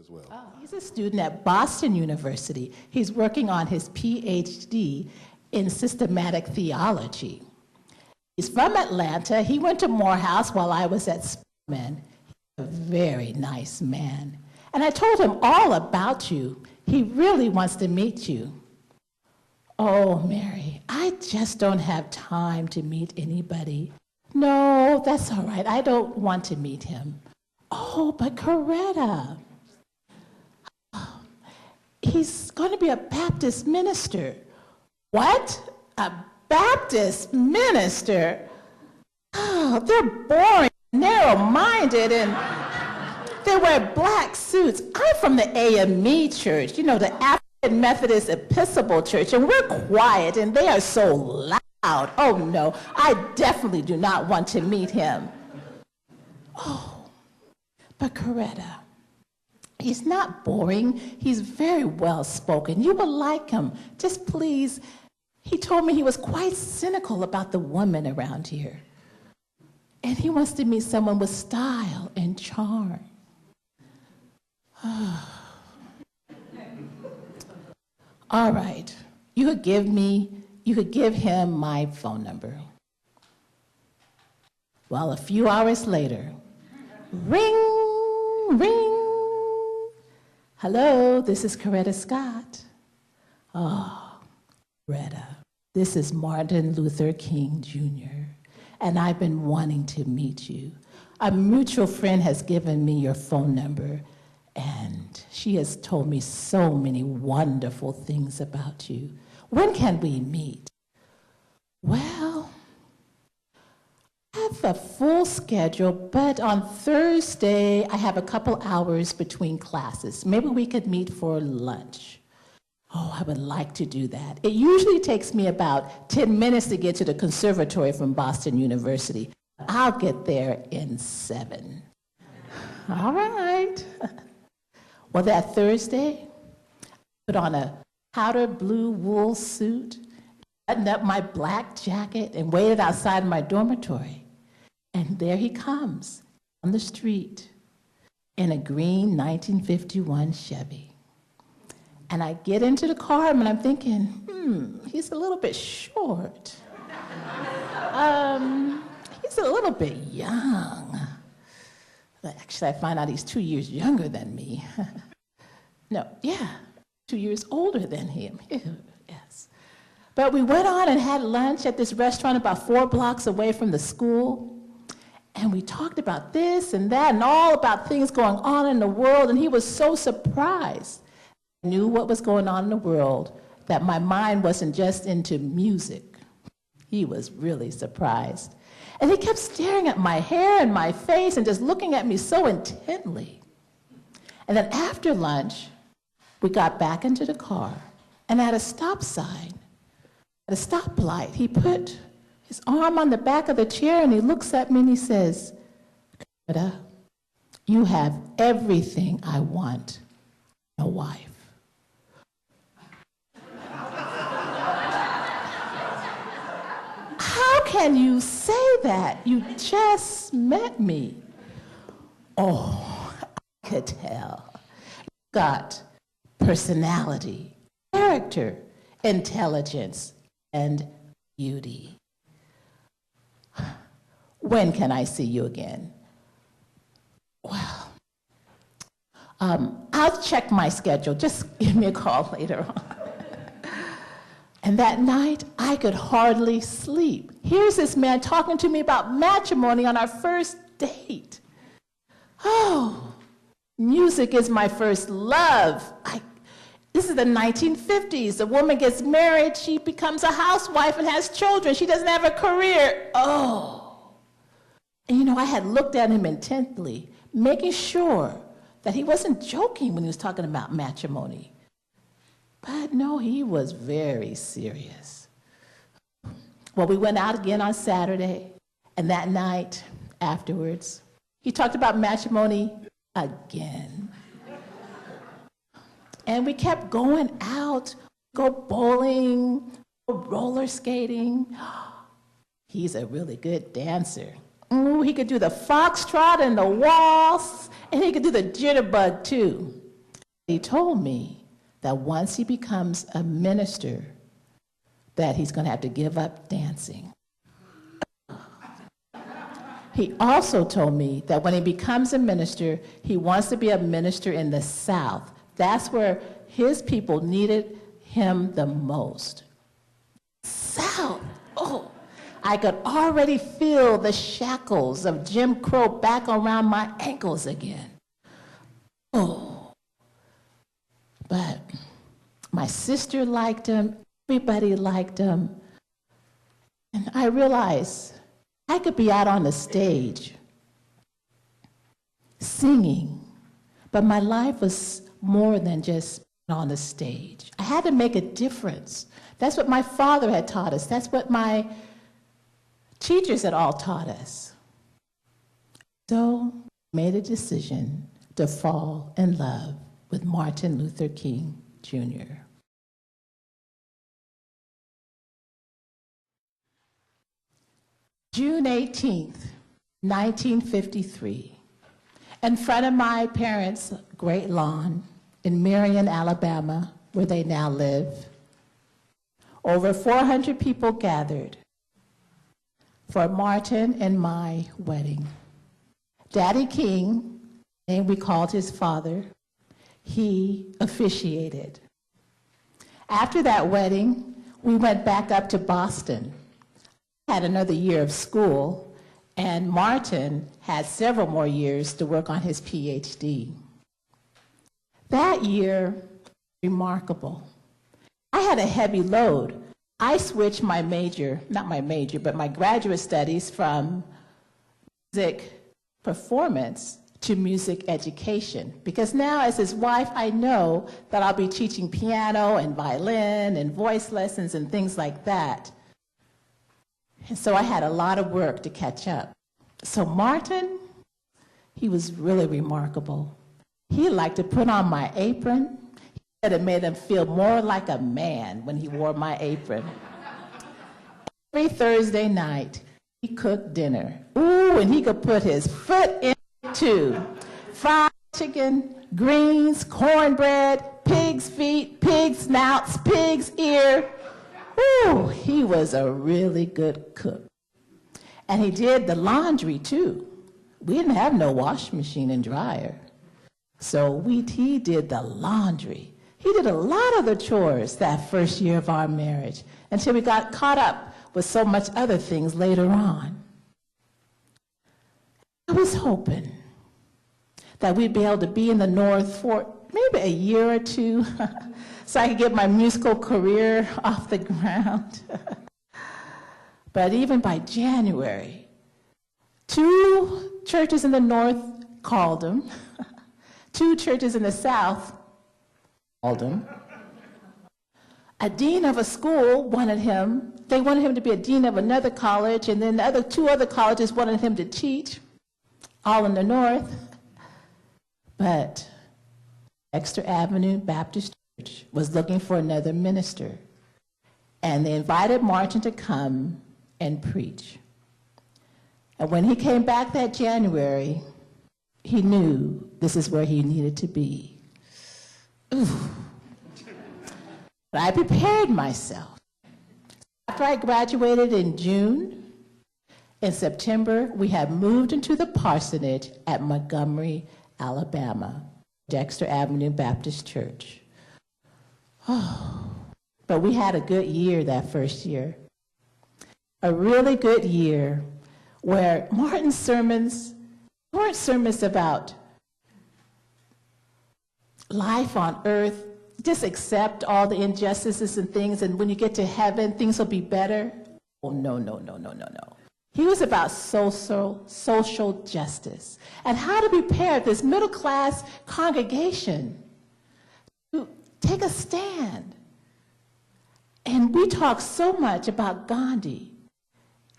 as well? Oh, he's a student at Boston University. He's working on his PhD in systematic theology. He's from Atlanta. He went to Morehouse while I was at Spelman. He's a very nice man. And I told him all about you. He really wants to meet you. Oh, Mary, I just don't have time to meet anybody. No, that's all right. I don't want to meet him. Oh, but Coretta, he's going to be a Baptist minister. What? A Baptist minister? Oh, they're boring, narrow-minded, and they wear black suits. I'm from the AME church, you know, the African Methodist Episcopal Church, and we're quiet, and they are so loud. Oh, no, I definitely do not want to meet him. Oh, but Coretta, he's not boring. He's very well-spoken. You will like him. Just please, he told me he was quite cynical about the women around here. And he wants to meet someone with style and charm. All right, you could give him my phone number. Well, a few hours later, ring, ring. Hello, this is Coretta Scott. Oh, Coretta, this is Martin Luther King Jr., and I've been wanting to meet you. A mutual friend has given me your phone number, and she has told me so many wonderful things about you. When can we meet? Well, I have a full schedule, but on Thursday, I have a couple hours between classes. Maybe we could meet for lunch. Oh, I would like to do that. It usually takes me about 10 minutes to get to the conservatory from Boston University. I'll get there in 7. All right. Well, that Thursday, I put on a powder blue wool suit, buttoned up my black jacket, and waited outside my dormitory. And there he comes on the street in a green 1951 Chevy. And I get into the car, and I'm thinking, he's a little bit short. He's a little bit young. Actually, I find out he's 2 years younger than me. No, yeah, 2 years older than him. Yes. But we went on and had lunch at this restaurant about 4 blocks away from the school. And we talked about this and that and all about things going on in the world. And he was so surprised. I knew what was going on in the world, that my mind wasn't just into music. He was really surprised. And he kept staring at my hair and my face and just looking at me so intently. And then after lunch, we got back into the car, and at a stop sign, at a stoplight, he put his arm on the back of the chair and he looks at me and he says, Coretta, you have everything I want in a wife. How can you say that? You just met me. Oh, I could tell. You got personality, character, intelligence, and beauty. When can I see you again? Well, I'll check my schedule. Just give me a call later on. And that night, I could hardly sleep. Here's this man talking to me about matrimony on our first date. Oh, music is my first love. This is the 1950s. A woman gets married, she becomes a housewife and has children. She doesn't have a career. Oh. And you know, I had looked at him intently, making sure that he wasn't joking when he was talking about matrimony. But no, he was very serious. Well, we went out again on Saturday, and that night afterwards, he talked about matrimony again. And we kept going out, go bowling, go roller skating. He's a really good dancer. Ooh, he could do the foxtrot and the waltz, and he could do the jitterbug too. He told me that once he becomes a minister, that he's going to have to give up dancing. He also told me that when he becomes a minister, he wants to be a minister in the South. That's where his people needed him the most. South. Oh, I could already feel the shackles of Jim Crow back around my ankles again. Oh. But my sister liked him. Everybody liked him. And I realized I could be out on the stage singing, but my life was more than just on the stage. I had to make a difference. That's what my father had taught us. That's what my teachers had all taught us. So I made a decision to fall in love with Martin Luther King, Jr. June 18th, 1953, in front of my parents' great lawn in Marion, Alabama, where they now live, over 400 people gathered for Martin and my wedding. Daddy King, the name we called his father, he officiated. After that wedding, we went back up to Boston. Had another year of school, and Martin had several more years to work on his PhD. That year, remarkable. I had a heavy load. I switched my major, not my major, but my graduate studies from music performance to music education, because now as his wife, I know that I'll be teaching piano and violin and voice lessons and things like that. And so I had a lot of work to catch up. So Martin, he was really remarkable. He liked to put on my apron. He said it made him feel more like a man when he wore my apron. Every Thursday night, he cooked dinner. Ooh, and he could put his foot in it too. Fried chicken, greens, cornbread, pig's feet, pig's snouts, pig's ear. Ooh, he was a really good cook. And he did the laundry too. We didn't have no washing machine and dryer. So he did the laundry. He did a lot of the chores that first year of our marriage until we got caught up with so much other things later on. I was hoping that we'd be able to be in the North for maybe a year or two so I could get my musical career off the ground. But even by January, 2 churches in the North called him, 2 churches in the South called him. A dean of a school wanted him. They wanted him to be a dean of another college, and then the 2 other colleges wanted him to teach, all in the North. But Dexter Avenue Baptist Church was looking for another minister, and they invited Martin to come and preach. And when he came back that January, he knew this is where he needed to be. Ooh. But I prepared myself. After I graduated in June, in September, we had moved into the parsonage at Montgomery, Alabama, Dexter Avenue Baptist Church. Oh, but we had a good year that first year. A really good year where Martin's sermons weren't sermons about life on earth, just accept all the injustices and things, and when you get to heaven, things will be better. Oh, no, no, no, no, no, no. He was about social justice and how to prepare this middle-class congregation to take a stand. And we talked so much about Gandhi.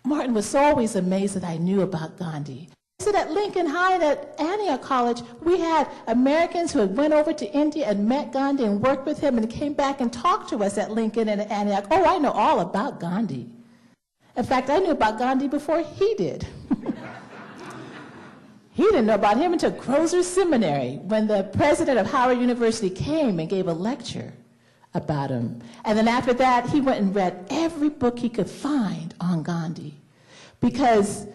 Martin was always amazed that I knew about Gandhi. He said at Lincoln High and at Antioch College, we had Americans who had went over to India and met Gandhi and worked with him and came back and talked to us at Lincoln and at Antioch. Oh, I know all about Gandhi. In fact, I knew about Gandhi before he did. He didn't know about him until Crozer Seminary, when the president of Howard University came and gave a lecture about him. And then after that, he went and read every book he could find on Gandhi. Because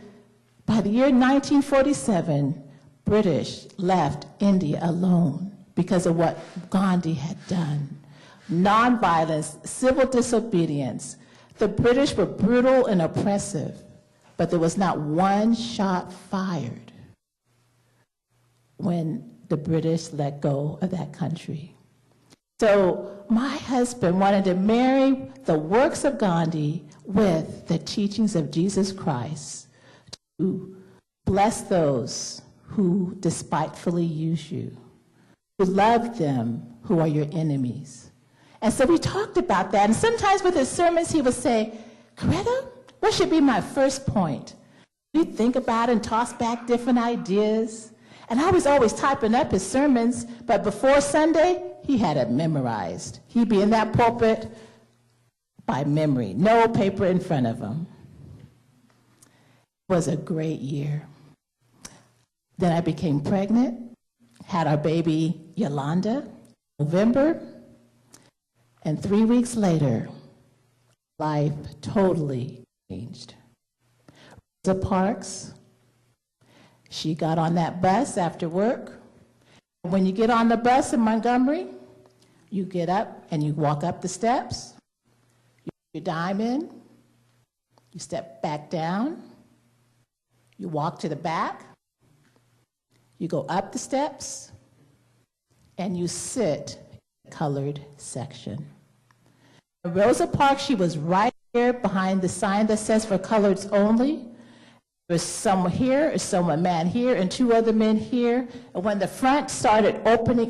by the year 1947, British left India alone because of what Gandhi had done. Nonviolence, civil disobedience. The British were brutal and oppressive, but there was not one shot fired when the British let go of that country. So my husband wanted to marry the works of Gandhi with the teachings of Jesus Christ to bless those who despitefully use you, to love them who are your enemies. And so we talked about that, and sometimes with his sermons he would say, Coretta, what should be my first point? We'd think about it and toss back different ideas. And I was always typing up his sermons, but before Sunday, he had it memorized. He'd be in that pulpit by memory, no paper in front of him. It was a great year. Then I became pregnant, had our baby Yolanda, November, and 3 weeks later, life totally changed. Rosa Parks, she got on that bus after work. When you get on the bus in Montgomery, you get up and you walk up the steps, you put your dime in, you step back down, you walk to the back, you go up the steps, and you sit in the colored section. Rosa Parks, she was right here behind the sign that says for coloreds only. There was someone here, a man here, and two other men here. And when the front started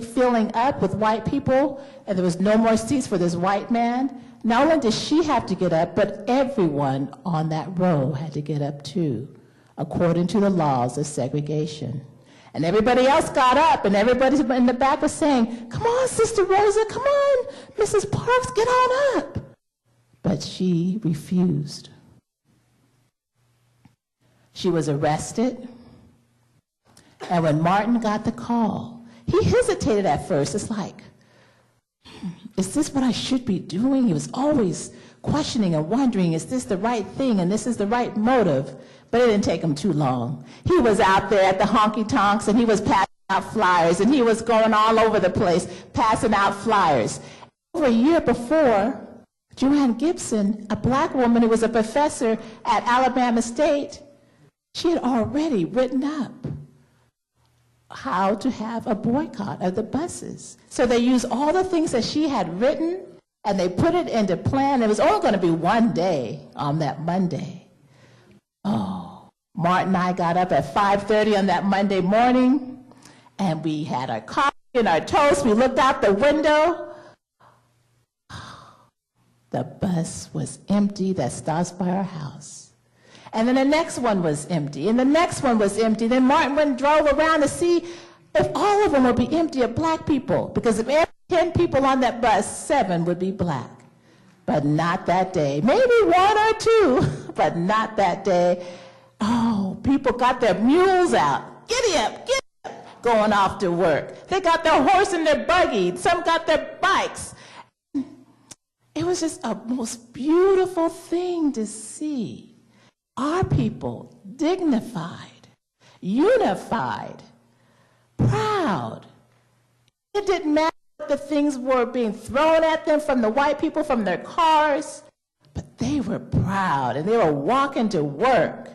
filling up with white people, and there was no more seats for this white man, not only did she have to get up, but everyone on that row had to get up too, according to the laws of segregation. And everybody else got up, and everybody in the back was saying, come on, Sister Rosa, come on, Mrs. Parks, get on up. But she refused. She was arrested, and when Martin got the call, he hesitated at first. It's like, is this what I should be doing? He was always questioning and wondering, is this the right thing, and this is the right motive? But it didn't take him too long. He was out there at the honky-tonks, and he was passing out flyers, and he was going all over the place, passing out flyers. Over a year before, Joanne Gibson, a black woman who was a professor at Alabama State, she had already written up how to have a boycott of the buses. So they used all the things that she had written, and they put it into plan. It was only going to be one day on that Monday. Oh, Martin and I got up at 5:30 on that Monday morning, and we had our coffee and our toast. We looked out the window. The bus was empty that stops by our house. And then the next one was empty, and the next one was empty. Then Martin went and drove around to see if all of them would be empty of black people, because if every 10 people on that bus, 7 would be black. But not that day. Maybe 1 or 2, but not that day. Oh, people got their mules out. Giddy up, going off to work. They got their horse and their buggy. Some got their bikes. It was just a most beautiful thing to see. Our people, dignified, unified, proud. It didn't matter what the things were being thrown at them from the white people, from their cars, but they were proud, and they were walking to work.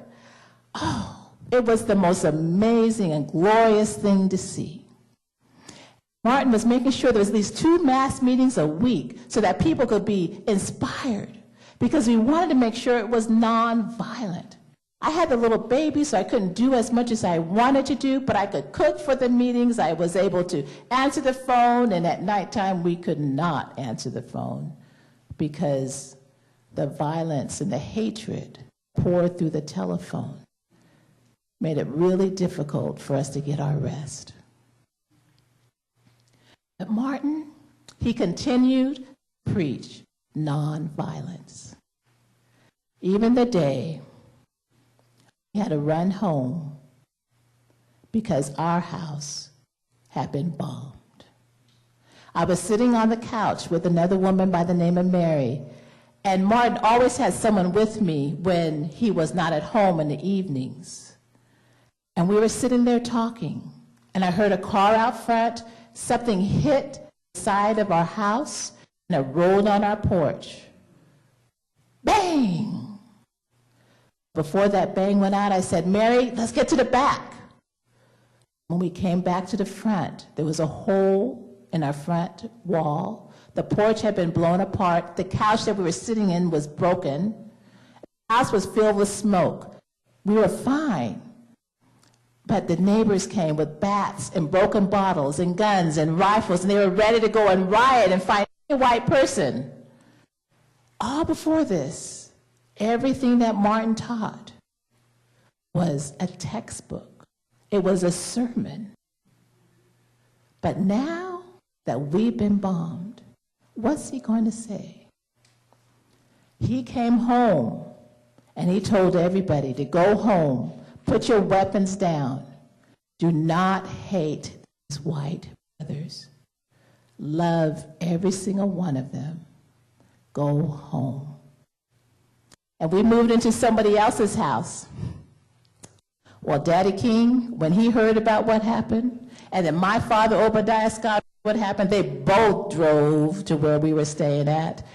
Oh, it was the most amazing and glorious thing to see. Martin was making sure there was at least 2 mass meetings a week so that people could be inspired, because we wanted to make sure it was nonviolent. I had the little baby, so I couldn't do as much as I wanted to do, but I could cook for the meetings. I was able to answer the phone, and at nighttime we could not answer the phone because the violence and the hatred poured through the telephone made it really difficult for us to get our rest. But Martin, he continued to preach nonviolence. Even the day he had to run home because our house had been bombed. I was sitting on the couch with another woman by the name of Mary, and Martin always had someone with me when he was not at home in the evenings. And we were sitting there talking, and I heard a car out front. Something hit the side of our house, and it rolled on our porch. Bang! Before that bang went out, I said, Mary, let's get to the back. When we came back to the front, there was a hole in our front wall. The porch had been blown apart. The couch that we were sitting in was broken. The house was filled with smoke. We were fine. But the neighbors came with bats and broken bottles and guns and rifles, and they were ready to go and riot and find a white person. All before this, everything that Martin taught was a textbook. It was a sermon. But now that we've been bombed, what's he going to say? He came home and he told everybody to go home, put your weapons down. Do not hate these white brothers. Love every single one of them. Go home. And we moved into somebody else's house. Well, Daddy King, when he heard about what happened, and then my father, Obadiah Scott, what happened, they both drove to where we were staying at.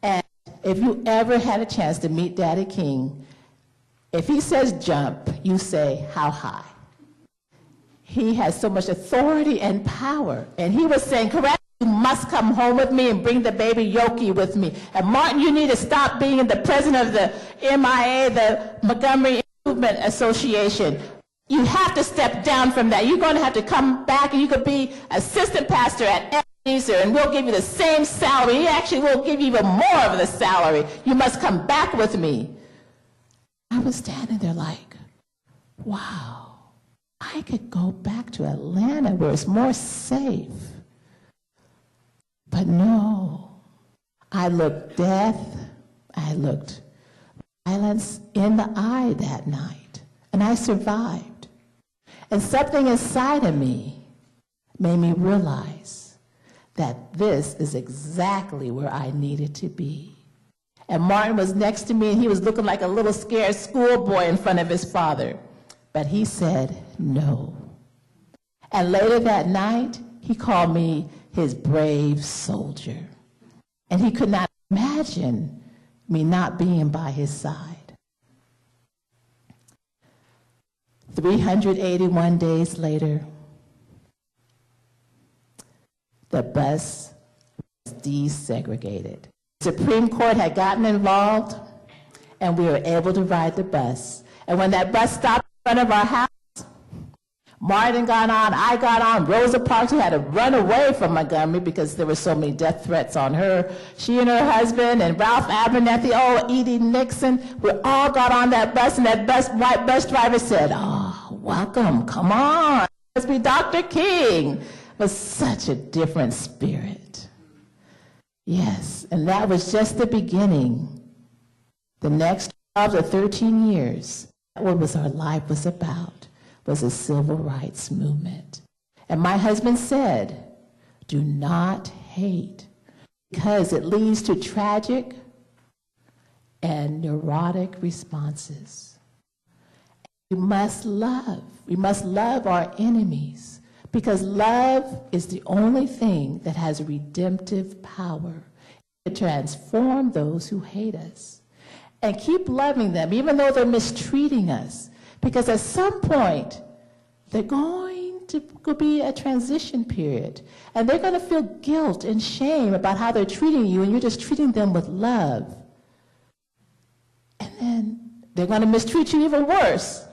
And if you ever had a chance to meet Daddy King, if he says jump, you say, how high? He has so much authority and power. And he was saying, correct, you must come home with me and bring the baby Yoki with me. And Martin, you need to stop being the president of the MIA, the Montgomery Improvement Association. You have to step down from that. You're going to have to come back, and you could be assistant pastor at Ebenezer, and we'll give you the same salary. He actually will give you even more of the salary. You must come back with me. I was standing there like, wow, I could go back to Atlanta where it's more safe. But no, I looked death, I looked violence in the eye that night, and I survived. And something inside of me made me realize that this is exactly where I needed to be. And Martin was next to me, and he was looking like a little scared schoolboy in front of his father. But he said no. And later that night, he called me his brave soldier. And he could not imagine me not being by his side. 381 days later, the bus was desegregated. The Supreme Court had gotten involved, and we were able to ride the bus. And when that bus stopped in front of our house, Martin got on, I got on, Rosa Parks, who had to run away from Montgomery because there were so many death threats on her. She and her husband and Ralph Abernathy, Edie Nixon, we all got on that bus, and that white bus driver said, oh, welcome, come on, it must be Dr. King. It was such a different spirit. Yes, and that was just the beginning. The next 12 to 13 years, what was our life was about was a civil rights movement. And my husband said, do not hate, because it leads to tragic and neurotic responses. We must love. We must love our enemies, because love is the only thing that has redemptive power to transform those who hate us. And keep loving them, even though they're mistreating us. Because at some point, they're going to be a transition period. And they're going to feel guilt and shame about how they're treating you, and you're just treating them with love. And then they're going to mistreat you even worse.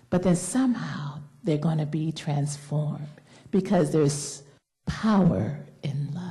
But then somehow they're going to be transformed, because there's power in love.